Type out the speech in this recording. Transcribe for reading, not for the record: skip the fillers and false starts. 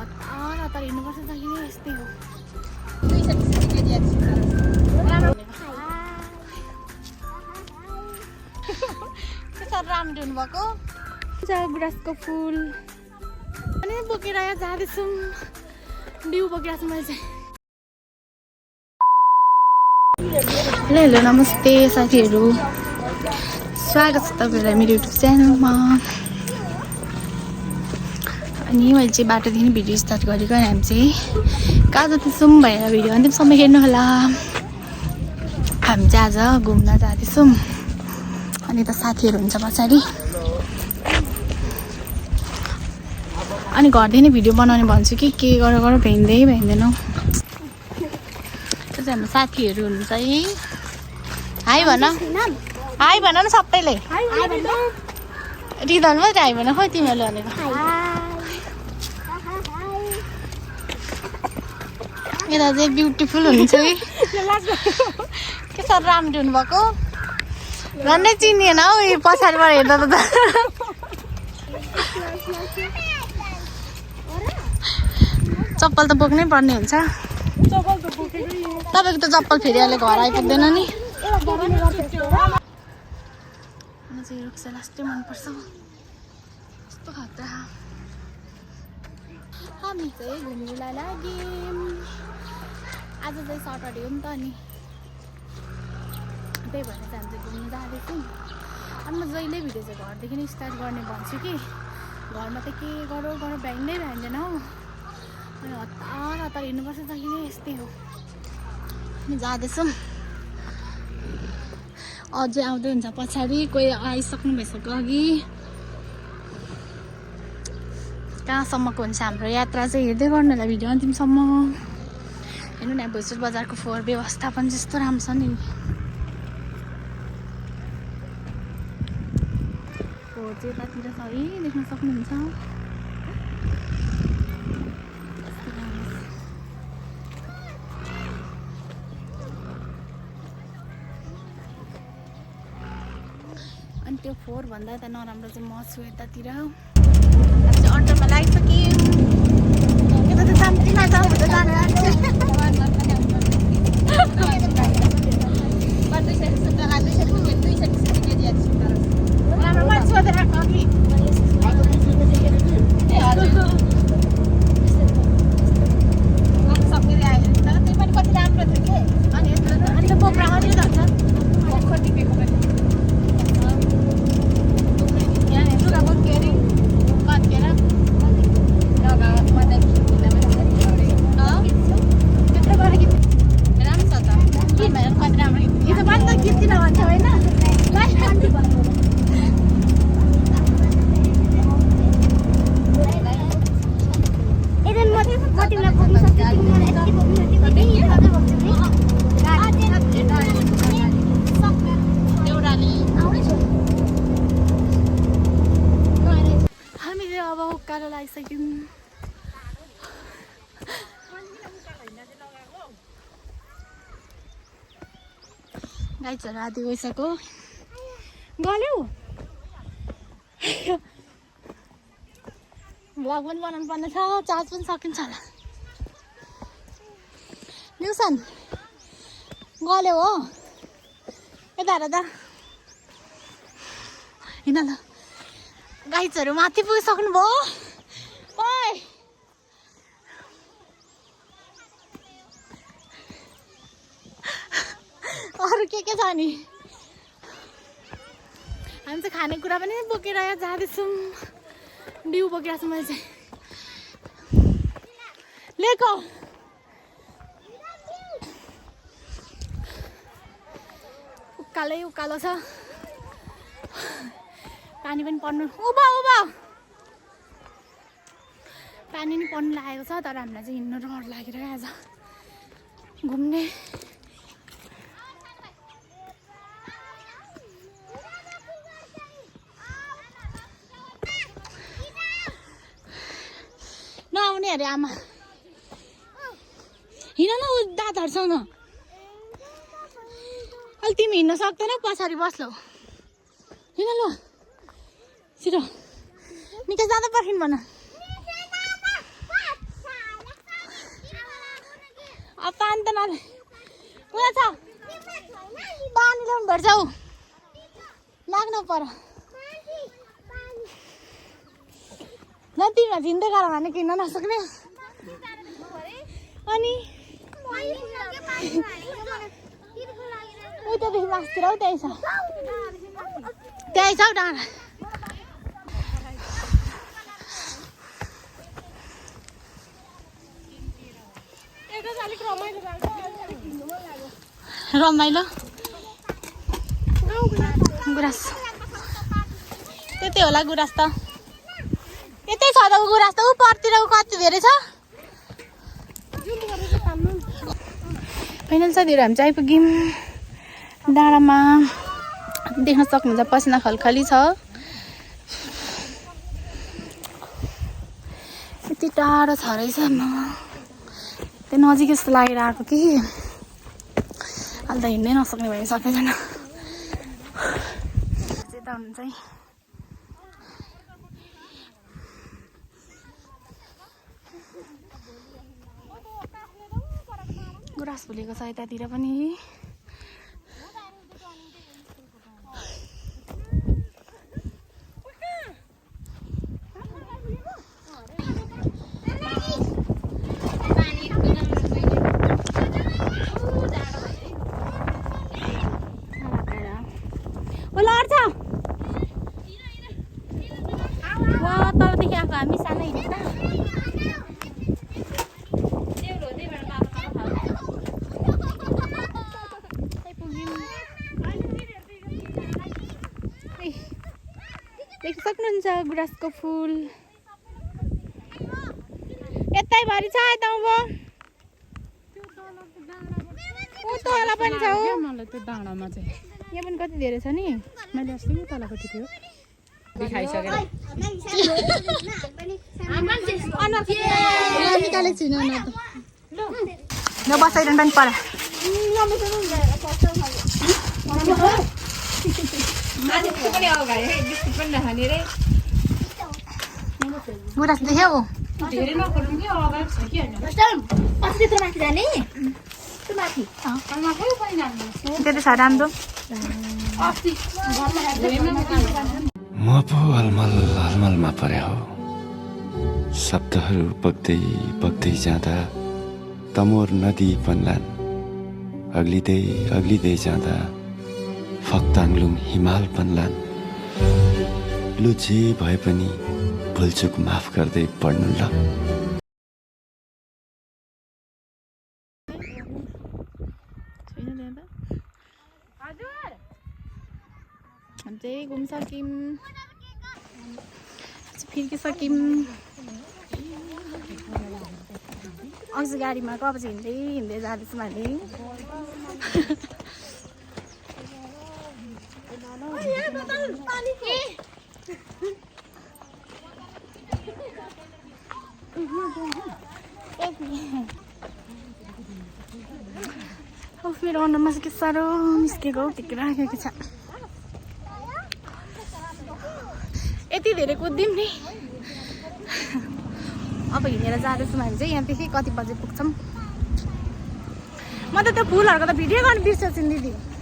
हतार हतार हिँड्नुपर्छ जहिले यस्तै हो। के साह्रो राम्रो हुनुभएको गुराँसको फुल अनि बोकेर यहाँ जाँदैछौँ। बिउ बोकेर छु मैले चाहिँ। हेलो नमस्ते साथीहरू, स्वागत छ तपाईँहरूलाई मेरो युट्युब च्यानलमा। अनि मैले चाहिँ बाटोदेखि भिडियो स्टार्ट गरेको अनि हामी चाहिँ कहाँ जाँदैछौँ भनेर भिडियो अन्तिमसम्म हेर्नु होला। हामी चाहिँ आज घुम्न जाँदैछौँ अनि त साथीहरू हुन्छ पछाडि। अनि घरदेखि भिडियो बनाउने भन्छु कि के गर भ्याइँदैनौँ। त्यो चाहिँ हाम्रो साथीहरू हुनुहुन्छ है। हाई भन, हाई भन न सबैले। रिदन मात्रै हाई भन, खोइ तिमीहरूले भनेको। यता चाहिँ ब्युटिफुल हुनुहुन्छ कि के साह्रो राम्रो हुनुभएको झन्डै चिनिएन हौ यो पछाडिबाट हेर्दा त। चप्पल त बोक्नै पर्ने हुन्छ। तपाईँको त चप्पल फेरि अहिले घर आइपुग्दैन नि। चाहिँ रुक्छ लास्टै मनपर्छ कस्तो खतरा। हामी चाहिँ घुम्नुलाई लाग्यौँ। आज चाहिँ सटरडे हो नि त, अनि त्यही भएर चाहिँ हामी चाहिँ घुम्नु जाँदैछौँ। अनि म जहिले भिडियो चाहिँ घरदेखि नै स्टार्ट गर्ने भन्छु कि घरमा त के गरौँ भ्याइँदैन हौ। अनि हतार हतार हिँड्नुपर्छ जहिले यस्तै हो। अनि जाँदैछौँ, अझै आउँदै हुन्छ पछाडि। कोही आइसक्नु भइसक्यो अघि। कहाँसम्मको हुन्छ हाम्रो यात्रा चाहिँ हेर्दै गर्नु होला भिडियो अन्तिमसम्म। हेर्नु न भोजपुर बजारको फोहोर व्यवस्थापन जस्तो राम्रो छ नि। फोहोर चाहिँ यतातिर छ है, देख्न सक्नुहुन्छ। अनि त्यो फोहोर भन्दा त नराम्रो चाहिँ म छु यतातिर। हामी चाहिँ अटोमा लागिसक्यौँ। यता त जान्दिनँ त जानु उकालो लागिसक्यौँ। गाइजहरू आधी गइसक्यो। गल्यौ भ्लग पनि बनाउनु पर्ने छ, चार्ज पनि सकिन्छ होला। न्युसन गल्यौ हो, यता हेर त। हिँड ल, गाइजहरू माथि पुगिसक्नु भयो। ओइ अरू के छ नि। हामी चाहिँ खानेकुरा पनि बोकेर यहाँ जाँदैछौँ। बिउ बोकेर छु मैले चाहिँ। लेको उकालै उकालो छ। पानी पनि पर्नु पानी नि पर्नु लागेको छ। तर हामीलाई चाहिँ हिँड्नु डर लागेर आज घुम्ने। नआउने अरे आमा, हिँड न ऊ दादाहरूसँग। अहिले तिमी हिँड्न सक्दैनौ, पछाडि बस लौ। हिँड ल छिटो, निकै जाँदा पर्खिनु भन। डाँडा पुरा छ पानी ल्याउनु पर्छ हौ लाग्नु पर्यो नदीमा झिन्दै गर भने किन्न नसक्ने अनि उतादेखि मासतिर हौ त्यही छ हौ डाँडा रमाइलो गुराँस त्यतै होला गुराँस त यतै छ त गुराँस त ऊ परतिर कति धेरै छ फाइनल साथीहरू हामी चाहिँ आइपुग्यौँ डाँडामा देख्न सक्नुहुन्छ पसिना खलखली छ यति टाढो छ रहेछ त्यो नजिक जस्तो लागेर आएको कि अहिले त हिँड्नै नसक्ने भयो सबैजना यता हुनुहुन्छ है गुराँस फुलेको छ यतातिर पनि तलदेखि आएको हामी सानो हिँड्दा देख्न सक्नुहुन्छ गुराँसको फुल यतै भरि छ यता उँभो तल पनि छ हो मलाई त्यो डाँडामा चाहिँ यहाँ पनि कति धेरै छ नि मैले अस्ति पनि तलपट्टि थियो निकालेको छुइनँ न बसाइरहनु पनि पर गुराँस देख्यौ त्यति छ राम्रो म पो अलमलमा परे हो शब्दहरू बग्दै बग्दै जाँदा तमोर नदी पन्लान् अग्लिँदै जाँदा फक्ताङलुङ हिमाल पन्लान् लु जे भए पनि भुलचुक माफ गर्दै पढ्नु ल चाहिँ घुमिसक्यौँ फिर्किसक्यौँ अझै गाडीमा अब चाहिँ हिँड्दै जाँदैछौँ हामी मेरो अनुहारमा चाहिँ के साह्रो निस्केको टिकेर राखेको छ यति धेरै कुद्यौँ नि अब हिँडेर जाँदैछौँ हामी चाहिँ यहाँदेखि कति बजे पुग्छौँ म त त्यो फुलहरूको त भिडियो गर्नु बिर्सेछु नि दिदी